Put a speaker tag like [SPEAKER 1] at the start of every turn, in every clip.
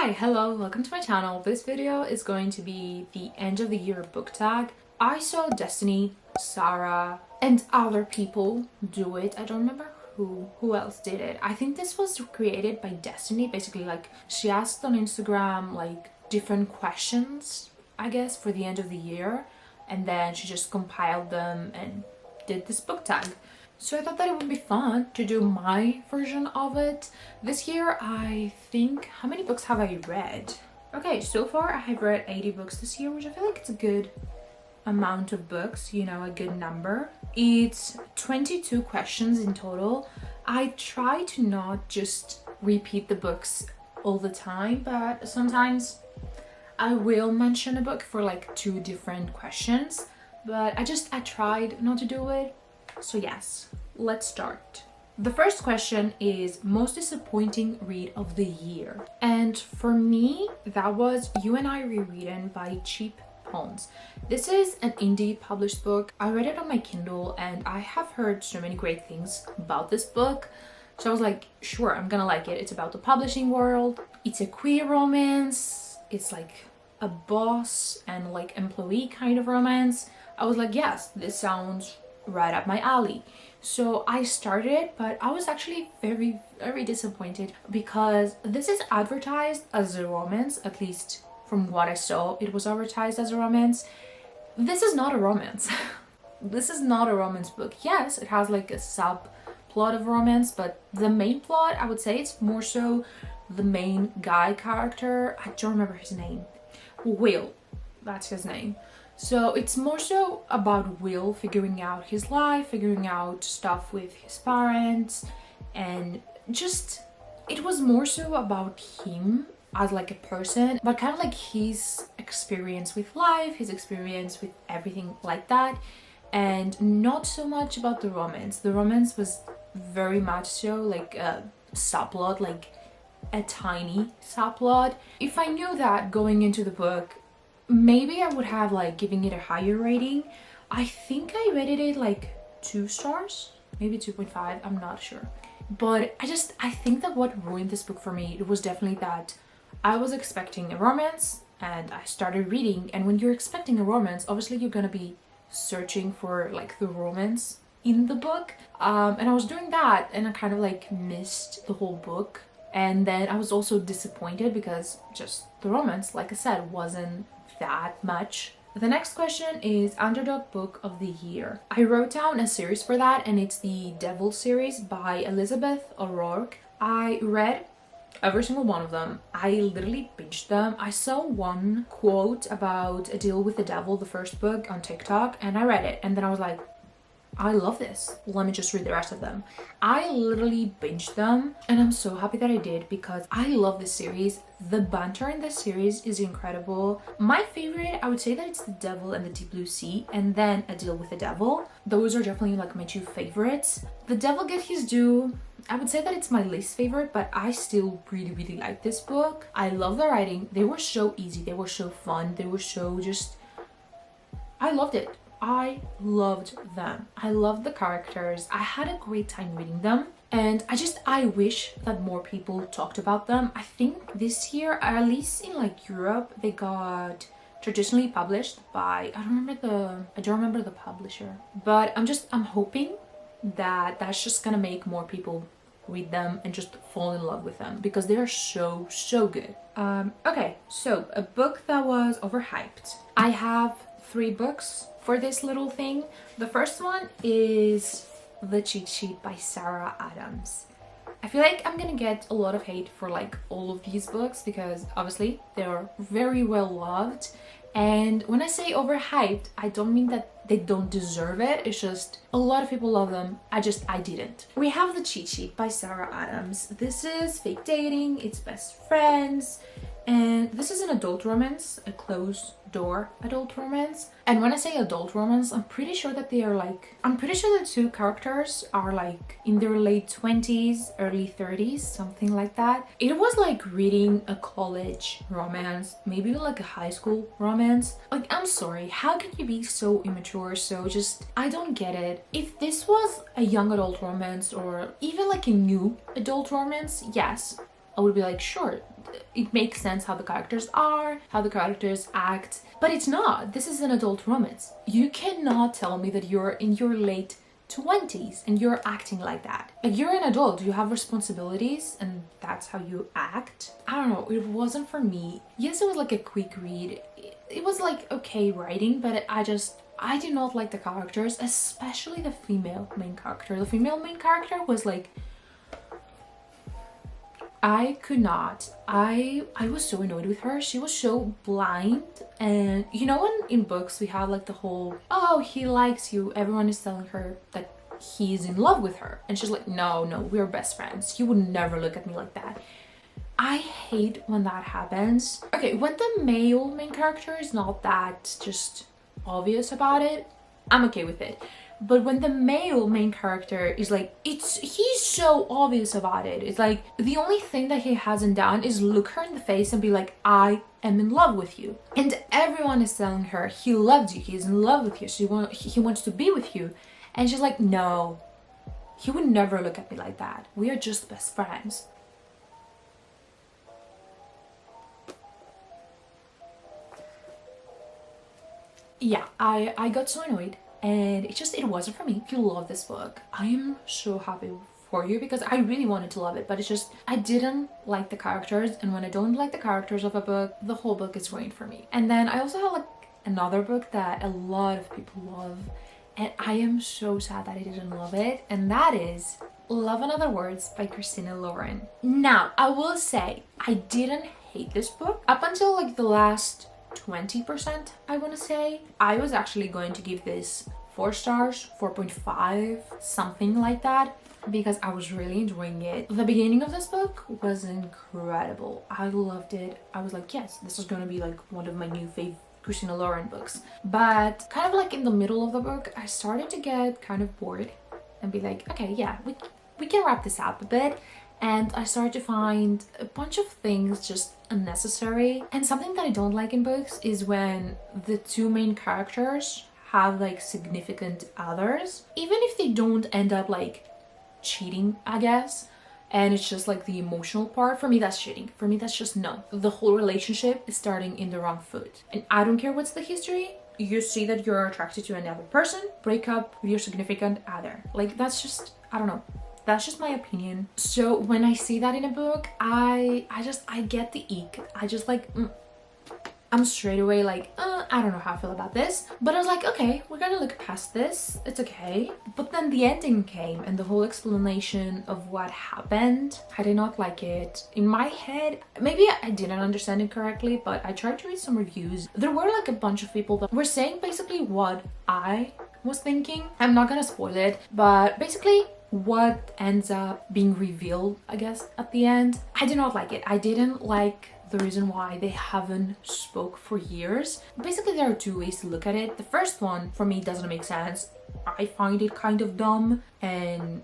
[SPEAKER 1] Hi, hello, welcome to my channel. This video is going to be the end of the year book tag. I saw Destiny, Sarah, and other people do it. I don't remember who else did it. I think this was created by Destiny. Basically, like, she asked on Instagram like different questions, I guess, for the end of the year, and then she just compiled them and did this book tag. So I thought that it would be fun to do my version of it. This year, I think, how many books have I read? Okay, so far I have read 80 books this year, which I feel like it's a good amount of books, you know, a good number. It's 22 questions in total. I try to not just repeat the books all the time, but sometimes I will mention a book for like 2 different questions, but I tried not to do it. So yes, let's start. The first question is most disappointing read of the year. And for me, that was You and I Rereading by Cheap Poems. This is an indie published book. I read it on my Kindle and I have heard so many great things about this book. So I was like, sure, I'm gonna like it. It's about the publishing world. It's a queer romance. It's like a boss and like employee kind of romance. I was like, yes, this sounds right up my alley. So I started it, but I was actually very disappointed because this is advertised as a romance. At least from what I saw, it was advertised as a romance. This is not a romance. This is not a romance book. Yes, it has like a subplot of romance, but the main plot, I would say, it's more so the main guy character. I don't remember his name. Will, that's his name. So it's more so about Will figuring out his life, figuring out stuff with his parents, and just, it was more so about him as like a person, but kind of like his experience with life, his experience with everything like that, and not so much about the romance. The romance was very much so like a subplot, like a tiny subplot. If I knew that going into the book, maybe I would have like giving it a higher rating. I think I rated it like 2 stars, maybe 2.5, I'm not sure. But I think that what ruined this book for me, it was definitely that I was expecting a romance and I started reading, and when you're expecting a romance, obviously you're gonna be searching for like the romance in the book. And I was doing that and I kind of like missed the whole book. And then I was also disappointed because just the romance, like I said, wasn't that much. The next question is Underdog Book of the Year. I wrote down a series for that, and it's the Devil series by Elizabeth O'Rourke. I read every single one of them. I literally binged them. I saw one quote about A Deal with the Devil, the first book, on TikTok, and I read it, and then I was like, I love this. Let me just read the rest of them. I literally binged them, and I'm so happy that I did because I love this series. The banter in this series is incredible. My favorite, I would say that it's The Devil and the Deep Blue Sea, and then A Deal with the Devil. Those are definitely like my 2 favorites. The Devil Get His Due, I would say that it's my least favorite, but I still really like this book. I love the writing. They were so easy. They were so fun. They were so just... I loved it. I loved them. I loved the characters. I had a great time reading them, and I wish that more people talked about them. I think this year, at least in like Europe, they got traditionally published by, I don't remember the publisher, but I'm hoping that that's just gonna make more people read them and just fall in love with them because they are so good. Okay, so a book that was overhyped. I have 3 books for this little thing. The first one is The Cheat Sheet by Sarah Adams. I feel like I'm gonna get a lot of hate for like all of these books because obviously they're very well loved, and when I say overhyped, I don't mean that they don't deserve it. It's just a lot of people love them. I didn't. We have The Cheat Sheet by Sarah Adams. This is fake dating, it's best friends, and this is an adult romance, a closed door adult romance. And when I say adult romance, I'm pretty sure that the 2 characters are like in their late 20s, early 30s, something like that. It was like reading a college romance, maybe like a high school romance. Like, I'm sorry, how can you be so immature? So just, I don't get it. If this was a young adult romance or even like a new adult romance, yes, I would be like, sure, it makes sense how the characters are, how the characters act, but it's not. This is an adult romance. You cannot tell me that you're in your late 20s and you're acting like that. Like, you're an adult, you have responsibilities, and that's how you act. I don't know, it wasn't for me. Yes, it was like a quick read. It was like okay writing, but I did not like the characters, especially the female main character. The female main character was like, I could not. I was so annoyed with her. She was so blind. And you know when in books we have like the whole, oh, he likes you, everyone is telling her that he's in love with her, and she's like, no, we're best friends, he would never look at me like that. I hate when that happens. Okay, when the male main character is not that just obvious about it, I'm okay with it. But when the male main character is like, he's so obvious about it. It's like the only thing that he hasn't done is look her in the face and be like, I am in love with you. And everyone is telling her he loves you, he's in love with you, he wants to be with you. And she's like, no, he would never look at me like that. We are just best friends. Yeah, I got so annoyed, and it wasn't for me. If you love this book, I am so happy for you, because I really wanted to love it, but it's just I didn't like the characters, and when I don't like the characters of a book, the whole book is ruined for me. And then I also have like another book that a lot of people love, and I am so sad that I didn't love it, and that is Love and Other Words by Christina Lauren. Now, I will say I didn't hate this book up until like the last 20%, I want to say. I was actually going to give this 4 stars, 4.5, something like that, because I was really enjoying it. The beginning of this book was incredible. I loved it. I was like, yes, this is going to be like one of my new favorite Christina Lauren books. But kind of like in the middle of the book, I started to get kind of bored and be like, okay, yeah, we can wrap this up a bit. And I started to find a bunch of things just unnecessary. And something that I don't like in books is when the two main characters have like significant others, even if they don't end up like cheating, I guess, and it's just like the emotional part. For me, that's cheating. For me, that's just no. The whole relationship is starting in the wrong foot, and I don't care what's the history. You see that you're attracted to another person, break up with your significant other. Like, that's just, I don't know, that's just my opinion. So when I see that in a book, I get the ick. I just like I'm straight away like, I don't know how I feel about this. But I was like, okay, we're gonna look past this, it's okay. But then the ending came and the whole explanation of what happened, I did not like it. In my head, maybe I didn't understand it correctly, but I tried to read some reviews. There were like a bunch of people that were saying basically what I was thinking. I'm not gonna spoil it, but basically what ends up being revealed, I guess, at the end, I did not like it. I didn't like the reason why they haven't spoke for years. Basically, there are two ways to look at it. The first one, for me, doesn't make sense. I find it kind of dumb, and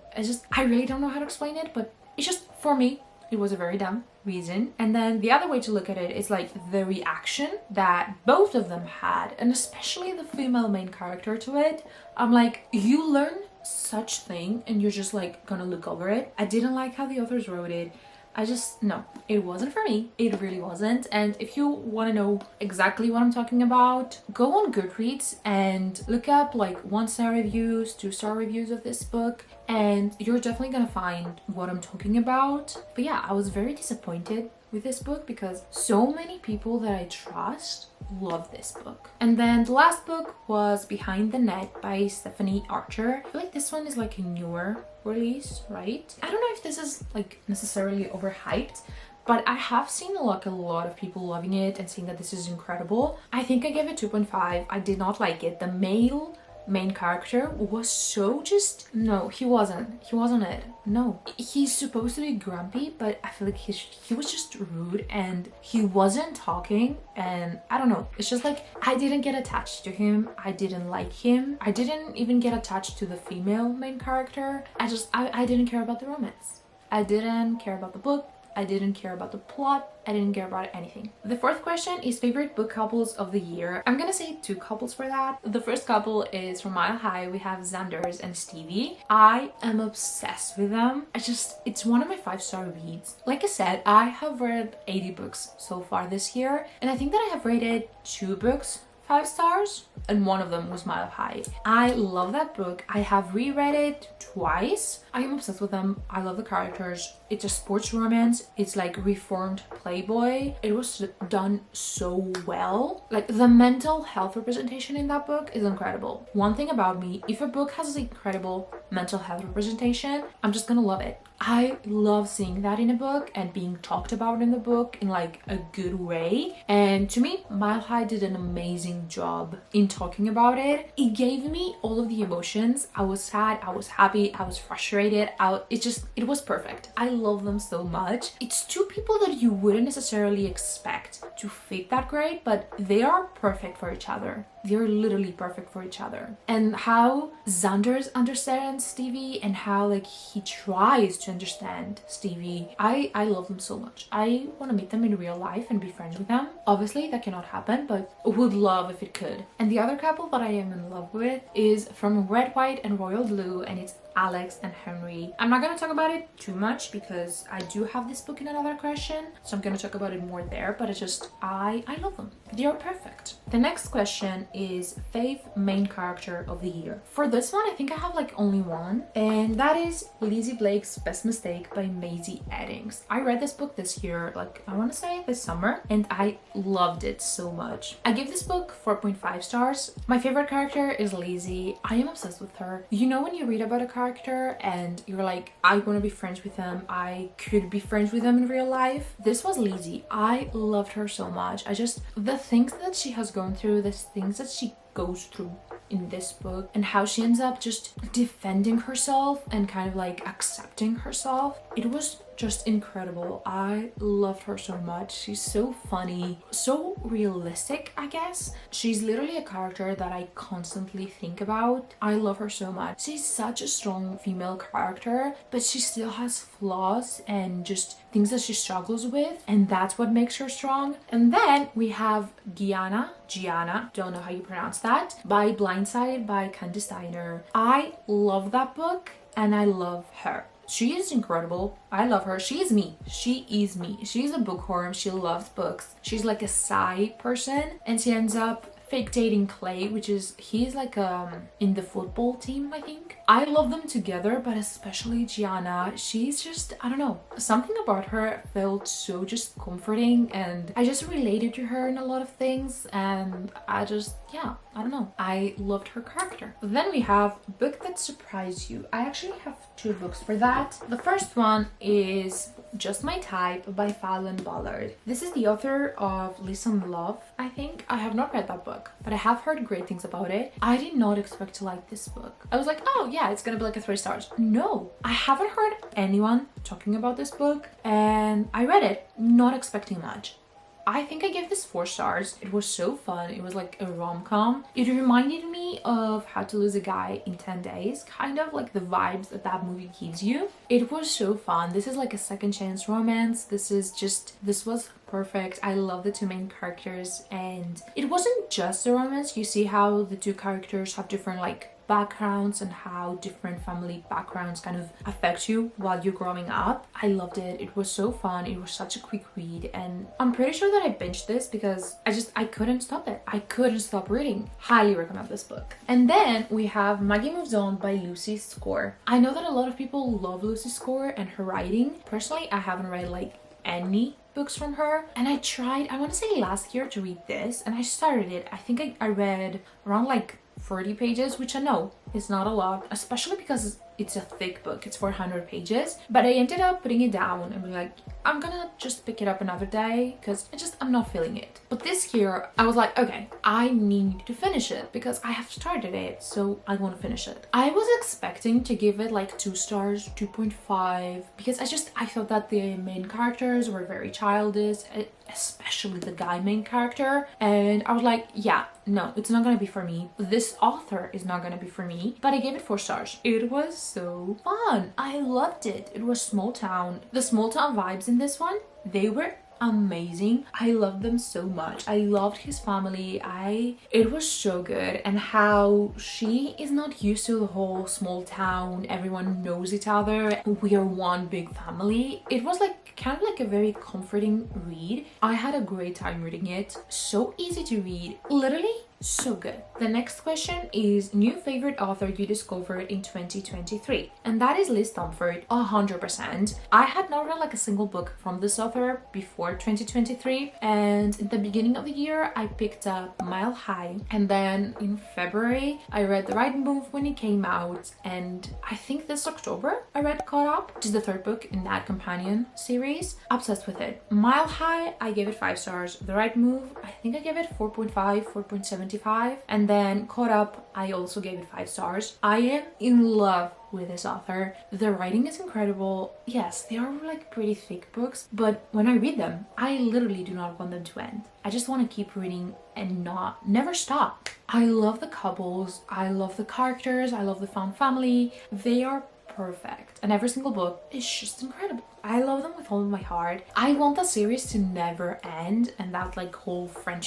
[SPEAKER 1] I really don't know how to explain it, but it's just, for me, it was a very dumb reason. And then the other way to look at it is like the reaction that both of them had, and especially the female main character to it. I'm like, you learn such thing and you're just like gonna look over it. I didn't like how the authors wrote it. No, it wasn't for me. It really wasn't. And if you want to know exactly what I'm talking about, go on Goodreads and look up like 1-star reviews, 2-star reviews of this book, and you're definitely gonna find what I'm talking about. But yeah, I was very disappointed with this book because so many people that I trust love this book. And then the last book was Behind the Net by Stephanie Archer. I feel like this one is like a newer release, right? I don't know if this is like necessarily overhyped, but I have seen like a lot of people loving it and saying that this is incredible. I think I gave it 2.5. I did not like it. The male main character was so just, no, he wasn't it. No, he's supposed to be grumpy, but I feel like he was just rude and he wasn't talking, and I don't know, it's just like I didn't get attached to him. I didn't like him. I didn't even get attached to the female main character. I didn't care about the romance. I didn't care about the book. I didn't care about the plot. I didn't care about anything. The fourth question is favorite book couples of the year. I'm gonna say 2 couples for that. The first couple is from Mile High. We have Xanders and Stevie. I am obsessed with them. It's one of my 5-star reads. Like I said, I have read 80 books so far this year, and I think that I have rated 2 books 5 stars, and one of them was Mile High. I love that book. I have reread it twice. I am obsessed with them. I love the characters. It's a sports romance. It's like reformed Playboy. It was done so well. Like, the mental health representation in that book is incredible. One thing about me, if a book has incredible mental health representation, I'm just gonna love it. I love seeing that in a book and being talked about in the book in like a good way. And to me, Mile High did an amazing job in talking about it. It gave me all of the emotions. I was sad, I was happy, I was frustrated. It was perfect. I love them so much. It's 2 people that you wouldn't necessarily expect to fit that great, but they are perfect for each other. They're literally perfect for each other. And how Xanders understands Stevie and how like he tries to understand Stevie, I love them so much. I want to meet them in real life and be friends with them. Obviously that cannot happen, but would love if it could. And the other couple that I am in love with is from Red, White and Royal Blue, and it's Alex and Henry. I'm not going to talk about it too much because I do have this book in another question, so I'm going to talk about it more there, but I love them. They are perfect. The next question is fave main character of the year. For this one, I think I have like only one, and that is Lizzie Blake's Best Mistake by Maisie Eddings. I read this book this year, like I want to say this summer, and I loved it so much. I give this book 4.5 stars. My favorite character is Lizzie. I am obsessed with her. You know, when you read about a character and you're like, I want to be friends with them, I could be friends with them in real life. This was Lizzie. I loved her so much. The things that she has gone through, the things that she goes through in this book, and how she ends up just defending herself and kind of like accepting herself, it was just incredible. I loved her so much. She's so funny, so realistic, I guess. She's literally a character that I constantly think about. I love her so much. She's such a strong female character, but she still has flaws and just things that she struggles with, and that's what makes her strong. And then we have Gianna, don't know how you pronounce that, by Blindsided by Kandi Steiner. I love that book and I love her. She is incredible. I love her. She is me. She's a bookworm. She loves books. She's like a sci person, and she ends up fake dating Clay, he's like in the football team, I think. I love them together, but especially Gianna. She's just, I don't know, something about her felt so just comforting, and I just related to her in a lot of things, and I don't know, I loved her character. Then we have Book That Surprised You. I actually have 2 books for that. The first one is Just My Type by Fallon Ballard. This is the author of Listen Love, I think. I have not read that book, but I have heard great things about it. I did not expect to like this book. I was like, oh yeah, it's gonna be like a 3 stars. No, I haven't heard anyone talking about this book, and I read it not expecting much. I think I gave this 4 stars. It was so fun. It was like a rom-com. It reminded me of How to Lose a Guy in 10 Days, kind of like the vibes that movie gives you. It was so fun. This is like a second chance romance. This was perfect. I love the 2 main characters, and it wasn't just a romance. You see how the 2 characters have different like backgrounds and how different family backgrounds kind of affect you while you're growing up. I loved it. It was so fun. It was such a quick read, and I'm pretty sure that I binged this because I couldn't stop it. I couldn't stop reading. Highly recommend this book. And then we have Maggie Moves On by Lucy Score. I know that a lot of people love Lucy Score and her writing. Personally, I haven't read like any books from her, and I tried, I want to say last year, to read this, and I started it. I think I read around like 40 pages, which I know is not a lot, especially because it's a thick book. It's 400 pages, but I ended up putting it down and being like, I'm gonna just pick it up another day because I'm not feeling it. But this year I was like, okay, I need to finish it because I have started it, so I want to finish it. I was expecting to give it like 2 stars, 2.5, because I thought that the main characters were very childish, especially the guy main character, and I was like, yeah, no, it's not gonna be for me. This author is not gonna be for me. me, but I gave it 4 stars. It was so fun. I loved it. It was small town. The small town vibes in this one, they were amazing. I loved them so much. I loved his family. It was so good, and how she is not used to the whole small town, everyone knows each other, we are one big family. It was like kind of like a very comforting read. I had a great time reading it. So easy to read, literally so good. The next question is new favorite author you discovered in 2023, and that is Liz Tomforde. 100%. I had not read like a single book from this author before 2023, and in the beginning of the year I picked up Mile High, and then in February I read The Right Move when it came out, and I think this October I read Caught Up, which is the 3rd book in that companion series. Obsessed with it. Mile High, I gave it 5 stars. The Right Move, I think I gave it 4.5, 4.75, and then Caught Up, I also gave it 5 stars. I am in love with this author. The writing is incredible. Yes, they are like pretty thick books, but when I read them, I literally do not want them to end. I just want to keep reading and never stop. I love the couples, I love the characters, I love the found family. They are perfect, and every single book is just incredible. I love them with all of my heart. I want the series to never end, and that like whole friend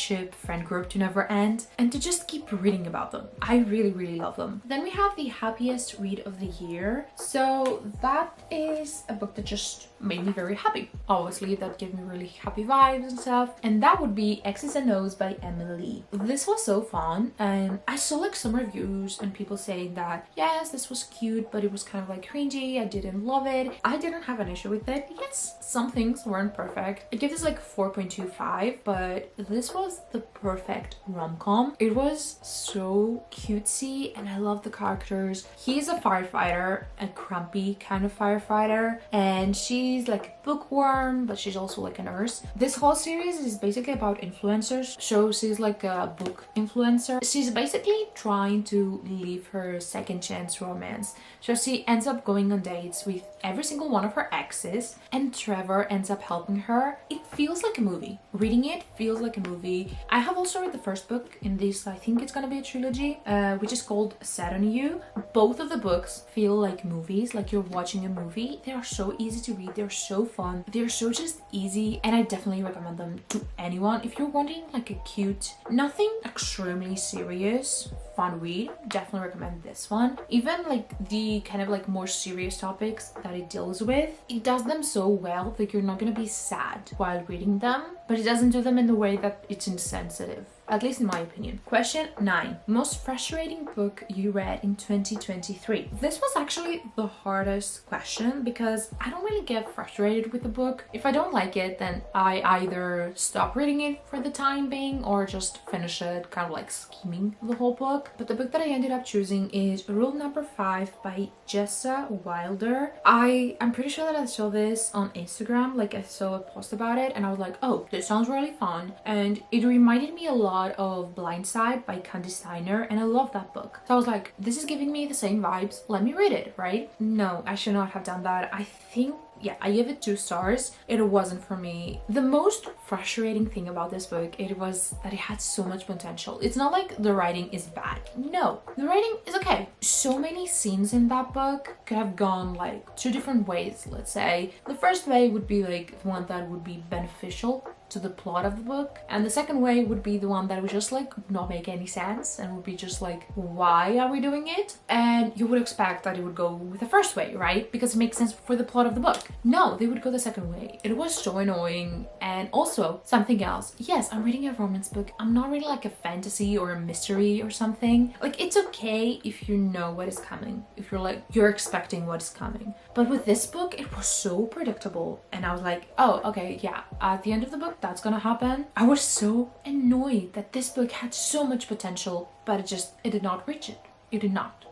[SPEAKER 1] group to never end, and to just keep reading about them. I really love them. Then we have the happiest read of the year. So that is a book that just made me very happy. Obviously that gave me really happy vibes and stuff, and that would be X's and O's by Emily. This was so fun, and I saw like some reviews and people saying that yes, this was cute, but it was kind of like cringy. I didn't love it. I didn't have an issue with it. Yes, some things weren't perfect. I give this like 4.25, but this was the perfect rom-com. It was so cutesy, and I love the characters. He's a firefighter, a grumpy kind of firefighter, and she's like a bookworm, but she's also like a nurse. This whole series is basically about influencers. So she's like a book influencer. She's basically trying to live her second chance romance. So she ends up going on dates with every single one of her exes, and Trevor ends up helping her. It feels like a movie. Reading it feels like a movie. I have also read the first book in this, I think it's gonna be a trilogy, which is called Set on You. Both of the books feel like movies, like you're watching a movie. They are so easy to read, they're so fun, they're so just easy, and I definitely recommend them to anyone. If you're wanting like a cute, nothing extremely serious, fun read, definitely recommend this one. Even like the kind of like more serious topics that it deals with, it does them so well that you're not gonna be sad while reading them, but it doesn't do them in the way that it's insensitive, at least in my opinion. Question 9. Most frustrating book you read in 2023. This was actually the hardest question because I don't really get frustrated with a book. If I don't like it, then I either stop reading it for the time being or just finish it, kind of like skimming the whole book. But the book that I ended up choosing is Rule Number 5 by Jessa Wilder. I'm pretty sure that I saw this on Instagram, like I saw a post about it, and I was like, oh, this sounds really fun. And it reminded me a lot of Blindside by Kandi Steiner, and I love that book. So I was like, this is giving me the same vibes, let me read it, right? No, I should not have done that. I think, yeah, I gave it 2 stars. It wasn't for me. The most frustrating thing about this book, it was that it had so much potential. It's not like the writing is bad. No, the writing is okay. So many scenes in that book could have gone like 2 different ways, let's say. The first way would be like the one that would be beneficial to the plot of the book, and the second way would be the one that would just like not make any sense and would be just like, why are we doing it? And you would expect that it would go with the first way, right? Because it makes sense for the plot of the book. No, they would go the second way. It was so annoying. And also something else, yes, I'm reading a romance book. I'm not reading like a fantasy or a mystery or something. Like, it's okay if you know what is coming, if you're expecting what is coming. But with this book, it was so predictable, and I was like, oh, okay, yeah, at the end of the book that's gonna happen. I was so annoyed that this book had so much potential, but it did not reach it. It did not.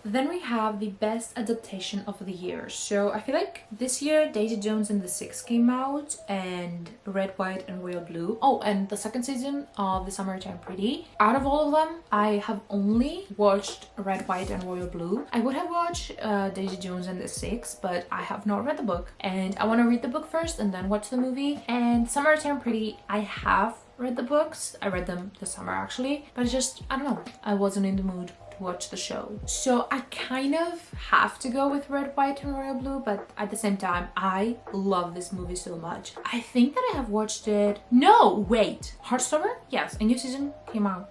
[SPEAKER 1] Then we have the best adaptation of the year. So I feel like this year Daisy Jones and the Six came out, and Red, White and Royal Blue. Oh, and the second season of The Summertime Pretty. Out of all of them, I have only watched Red, White and Royal Blue. I would have watched Daisy Jones and the Six, but I have not read the book, and I want to read the book first and then watch the movie. And Summertime Pretty, I have read the books. I read them this summer actually, but it's just, I don't know, I wasn't in the mood watch the show. So I kind of have to go with Red, White and Royal Blue, but at the same time, I love this movie so much. I think that I have watched it. No, wait. Heartstopper? Yes, a new season came out,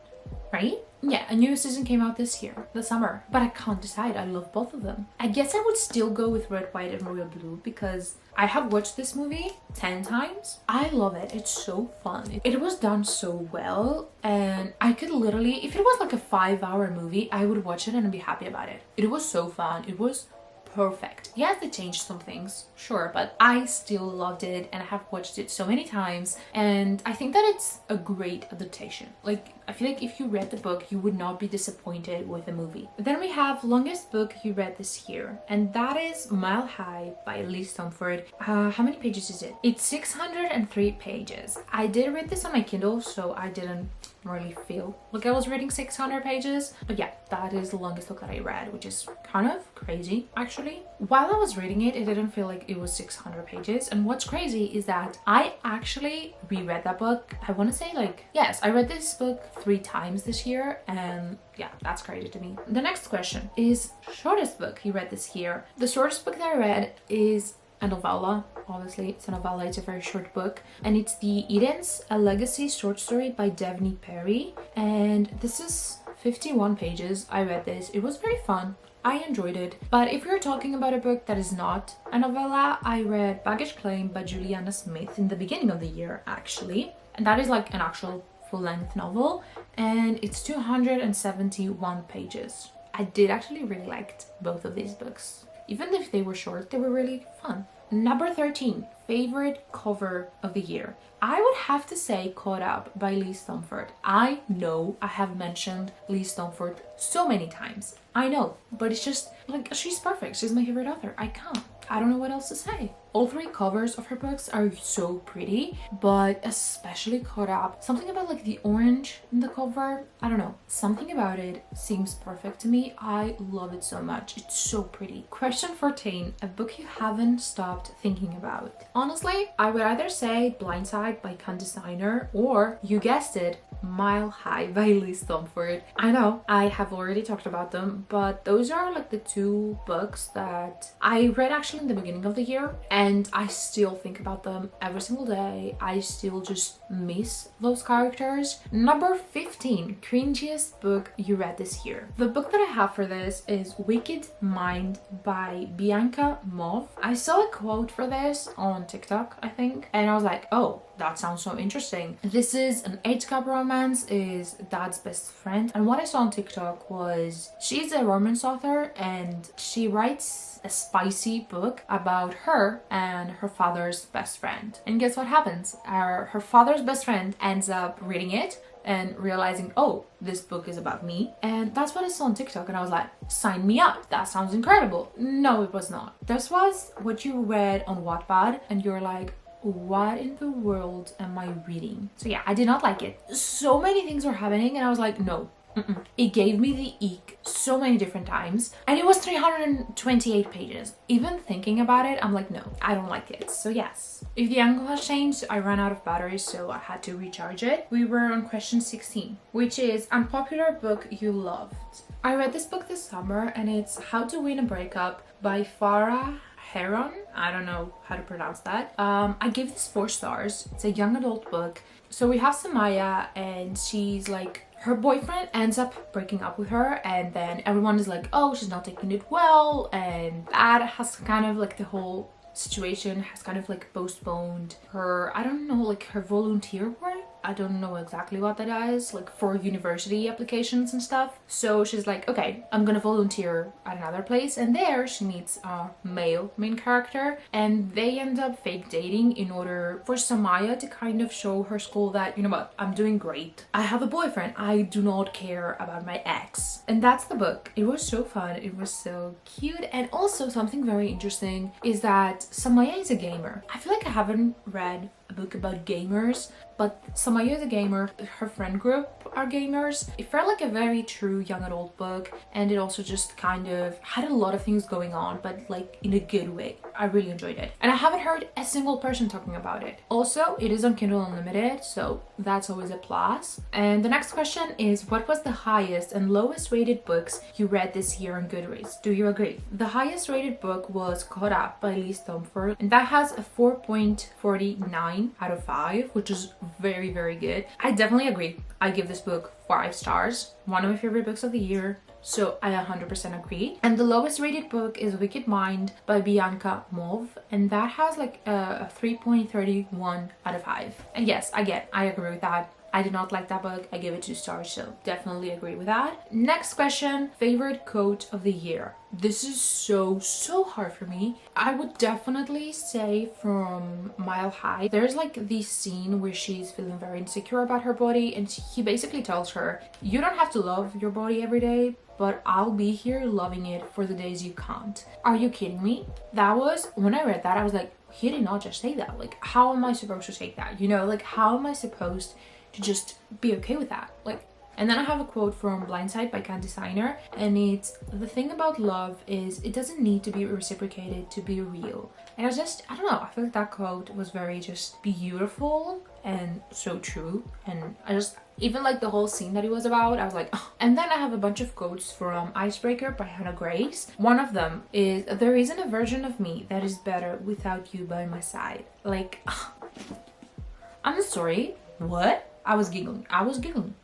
[SPEAKER 1] right? Yeah, a new season came out this year, the summer. But I can't decide. I love both of them. I guess I would still go with Red, White and Royal Blue because I have watched this movie 10 times. I love it. It's so fun. It was done so well, and I could literally, if it was like a 5-hour movie, I would watch it and be happy about it. It was so fun. It was perfect. Yes, they changed some things, sure, but I still loved it and I have watched it so many times, and I think that it's a great adaptation. Like, I feel like if you read the book, you would not be disappointed with the movie. Then we have longest book you read this year, and that is Mile High by Lynn Painter. How many pages is it? It's 603 pages. I did read this on my Kindle, so I didn't really feel like I was reading 600 pages, but yeah, that is the longest book that I read, which is kind of crazy actually. While I was reading it, it didn't feel like it was 600 pages, and what's crazy is that I actually reread that book. I want to say, like, yes, I read this book 3 times this year, and yeah, that's crazy to me. The next question is shortest book you read this year. The shortest book that I read is a novella. Obviously, it's a novella. It's a very short book, and it's The Edens, a legacy short story by Devney Perry, and this is 51 pages. I read this. It was very fun. I enjoyed it. But if you're talking about a book that is not a novella, I read Baggage Claim by Juliana Smith in the beginning of the year, actually, and that is like an actual full-length novel, and it's 271 pages. I did actually really liked both of these books. Even if they were short, they were really fun. Number 13, favorite cover of the year. I would have to say Caught Up by Lynn Painter. I know I have mentioned Lynn Painter so many times. I know, but it's just like, she's perfect. She's my favorite author. I don't know what else to say. All 3 covers of her books are so pretty, but especially Caught Up. Something about like the orange in the cover, I don't know. Something about it seems perfect to me. I love it so much. It's so pretty. Question 14, a book you haven't stopped thinking about. Honestly, I would either say Blindside by Kandi Steiner, or, you guessed it, Mile High by Lynn Painter. I know I have already talked about them, but those are like the 2 books that I read actually in the beginning of the year, and I still think about them every single day. I still just miss those characters. Number 15, cringiest book you read this year. The book that I have for this is Wicked Mind by Bianca Mauve. I saw a quote for this on TikTok, I think, and I was like, oh, that sounds so interesting. This is an age gap romance, is dad's best friend, and what I saw on TikTok was she's a romance author and she writes a spicy book about her and her father's best friend. And guess what happens? Her father's best friend ends up reading it and realizing, oh, this book is about me. And that's what I saw on TikTok, and I was like, sign me up, that sounds incredible. No, it was not. This was what you read on Wattpad, and you're like, what in the world am I reading? So yeah, I did not like it. So many things were happening, and I was like, no. It gave me the eek so many different times, and it was 328 pages. Even thinking about it, I'm like, no, I don't like it. So yes, if the angle has changed, I ran out of battery, so I had to recharge it. We were on question 16, which is unpopular book you loved. I read this book this summer, and it's How to Win a Breakup by Farah Heron. I don't know how to pronounce that. I gave this 4 stars. It's a young adult book. So we have Samaya, and she's like, her boyfriend ends up breaking up with her, and then everyone is like, oh, she's not taking it well, and that has kind of like, the whole situation has kind of like postponed her, I don't know, like her volunteer work. I don't know exactly what that is, like for university applications and stuff. So she's like, okay, I'm gonna volunteer at another place, and there she meets a male main character, and they end up fake dating in order for Samaya to kind of show her school that, you know what, I'm doing great. I have a boyfriend. I do not care about my ex. And that's the book. It was so fun. It was so cute. And also something very interesting is that Samaya is a gamer. I feel like I haven't read a book about gamers but Samaya is a gamer, her friend group are gamers. It felt like a very true young adult book, and it also just kind of had a lot of things going on, but like in a good way. I really enjoyed it, and I haven't heard a single person talking about it. Also, it is on Kindle Unlimited, so that's always a plus. And the next question is, what was the highest and lowest rated books you read this year on Goodreads? Do you agree? The highest rated book was Caught Up by Lynn Painter, and that has a 4.49 out of 5, which is very, very good. I definitely agree. I give this book 5 stars. One of my favorite books of the year. So I 100% agree. And the lowest rated book is Wicked Mind by Bianca Mauve, and that has like a 3.31 out of 5. And yes, again, I agree with that. I did not like that book. I gave it 2 stars, so definitely agree with that. Next question, favorite quote of the year. This is so hard for me. I would definitely say from Mile High. There's like this scene where she's feeling very insecure about her body, and he basically tells her, you don't have to love your body every day, but I'll be here loving it for the days you can't. Are you kidding me? That was, when I read that, I was like, he did not just say that. Like, how am I supposed to take that? You know, like, how am I supposed to just be okay with that? Like, and then I have a quote from Blindside by Kandi Steiner, and it's, the thing about love is it doesn't need to be reciprocated to be real. And I don't know, I feel like that quote was very just beautiful and so true. And I just, even like the whole scene that it was about, I was like, oh. And then I have a bunch of quotes from Icebreaker by Hannah Grace. One of them is, there isn't a version of me that is better without you by my side. Like, I'm sorry, what? I was giggling,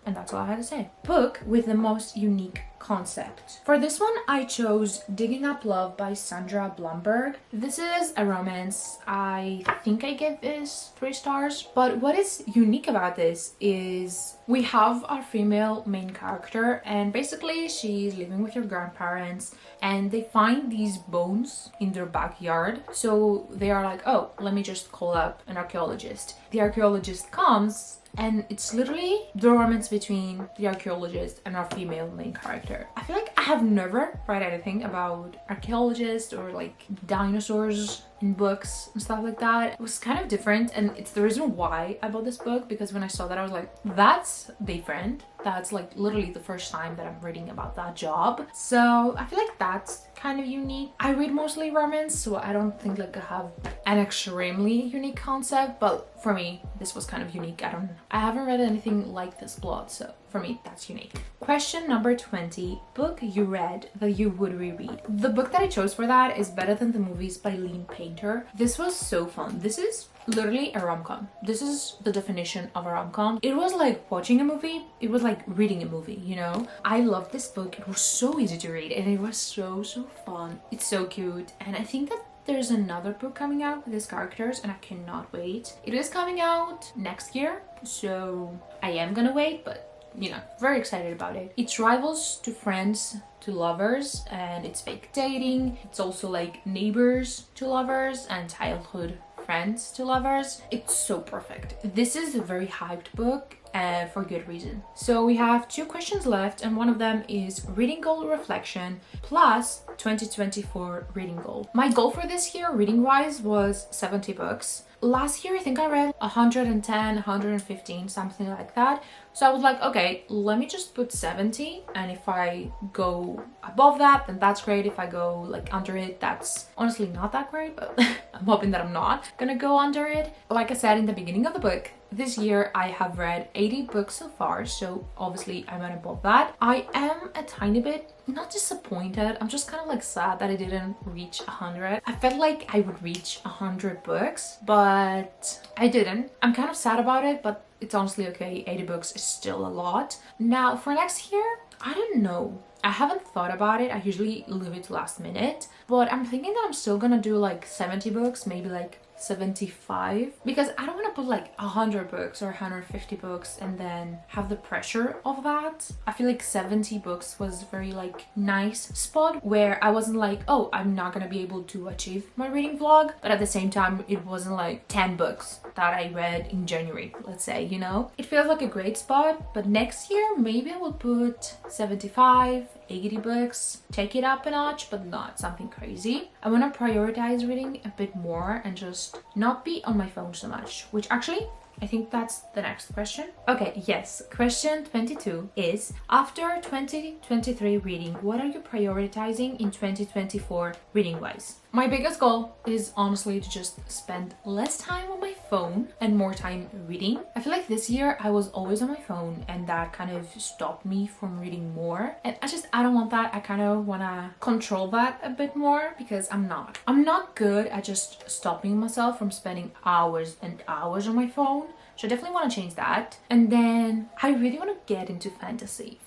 [SPEAKER 1] and that's all I had to say. Book with the most unique concept. For this one, I chose Digging Up Love by Sandra Blumberg. This is a romance. I think I gave this 3 stars. But what is unique about this is we have our female main character, and basically she's living with her grandparents, and they find these bones in their backyard. So they are like, oh, let me just call up an archaeologist. The archaeologist comes, and it's literally the romance between the archaeologist and our female main character. I feel like I have never read anything about archaeologists or like dinosaurs in books and stuff like that. It was kind of different, and it's the reason why I bought this book, because when I saw that I was like, that's different. That's like literally the first time that I'm reading about that job. So I feel like that's kind of unique. I read mostly romance, so I don't think like I have an extremely unique concept, but for me this was kind of unique. I haven't read anything like this plot, so for me that's unique. Question number 20, book you read that you would reread. The book that I chose for that is Better Than the Movies by Lynn Painter. This was so fun. This is literally a rom-com. This is the definition of a rom-com. It was like watching a movie. It was like reading a movie, you know? I loved this book. It was so easy to read, and it was so fun. It's so cute, and I think that there's another book coming out with these characters, and I cannot wait. It is coming out next year, so I am gonna wait, but you know, very excited about it. It's rivals to friends to lovers, and it's fake dating. It's also like neighbors to lovers and childhood friends to lovers. It's so perfect. This is a very hyped book, for good reason. So we have 2 questions left, and one of them is reading goal reflection plus 2024 reading goal. My goal for this year reading wise was 70 books. Last year I think I read 110, 115, something like that. So I was like, okay, let me just put 70, and if I go above that, then that's great. If I go like under it, that's honestly not that great, but I'm hoping that I'm not gonna go under it. Like I said in the beginning of the book, this year I have read 80 books so far, so obviously I went above that. I am a tiny bit not disappointed, I'm just kind of like sad that I didn't reach 100. I felt like I would reach 100 books, but I didn't. I'm kind of sad about it, but it's honestly okay. 80 books is still a lot. Now for next year, I don't know. I haven't thought about it. I usually leave it to last minute, but I'm thinking that I'm still gonna do like 70 books, maybe like 75, because I don't want to put like 100 books or 150 books and then have the pressure of that. I feel like 70 books was very like nice spot where I wasn't like, oh, I'm not gonna be able to achieve my reading vlog, but at the same time it wasn't like 10 books that I read in January, let's say, you know. It feels like a great spot, but next year maybe I will put 75, 80 books, take it up a notch, but not something crazy. I want to prioritize reading a bit more and just not be on my phone so much, which actually I think that's the next question. Okay, yes. Question 22 is, after 2023 reading, what are you prioritizing in 2024 reading wise? My biggest goal is honestly to just spend less time on my phone and more time reading. I feel like this year I was always on my phone and that kind of stopped me from reading more. And I don't want that. I kind of want to control that a bit more because I'm not good at just stopping myself from spending hours and hours on my phone. So I definitely want to change that. And then I really want to get into fantasy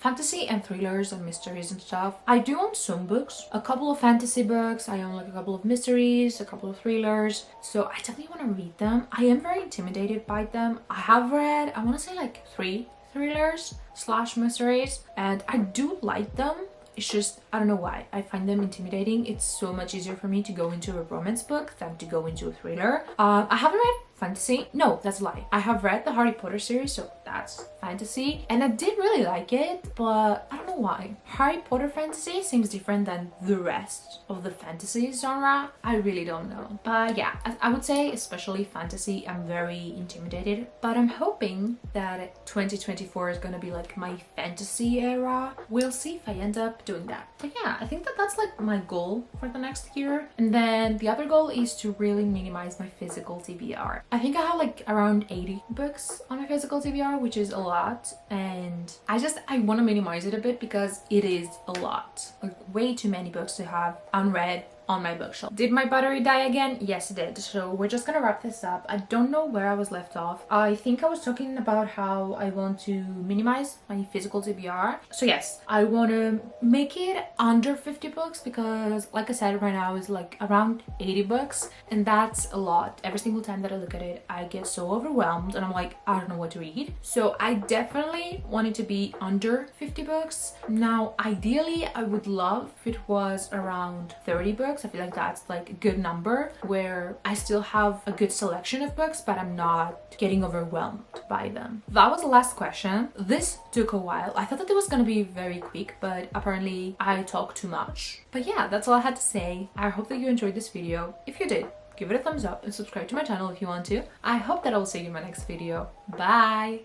[SPEAKER 1] and thrillers and mysteries and stuff. I do own some books, a couple of fantasy books. I own like a couple of mysteries, a couple of thrillers. So I definitely want to read them. I am very intimidated by them. I have read, I want to say like 3 thrillers / mysteries, and I do like them. It's just, I don't know why. I find them intimidating. It's so much easier for me to go into a romance book than to go into a thriller. I haven't read fantasy. No, that's a lie. I have read the Harry Potter series, so that's fantasy. And I did really like it, but I don't know why. Harry Potter fantasy seems different than the rest of the fantasy genre. I really don't know. But yeah, I would say especially fantasy, I'm very intimidated. But I'm hoping that 2024 is gonna be like my fantasy era. We'll see if I end up doing that. But yeah, I think that that's like my goal for the next year. And then the other goal is to really minimize my physical TBR. I think I have like around 80 books on my physical TBR, which is a lot, and I want to minimize it a bit because it is a lot, like way too many books to have unread on my bookshelf. Did my battery die again? Yes, it did. So we're just gonna wrap this up. I don't know where I was left off. I think I was talking about how I want to minimize my physical TBR. So yes, I want to make it under 50 books because like I said, right now is like around 80 books, and that's a lot. Every single time that I look at it, I get so overwhelmed and I'm like, I don't know what to read. So I definitely want it to be under 50 books. Now, ideally, I would love if it was around 30 books. I feel like that's like a good number where I still have a good selection of books, but I'm not getting overwhelmed by them. That was the last question. This took a while. I thought that it was gonna be very quick, but apparently I talk too much. But yeah, that's all I had to say. I hope that you enjoyed this video. If you did, give it a thumbs up and subscribe to my channel if you want to. I hope that I will see you in my next video. Bye!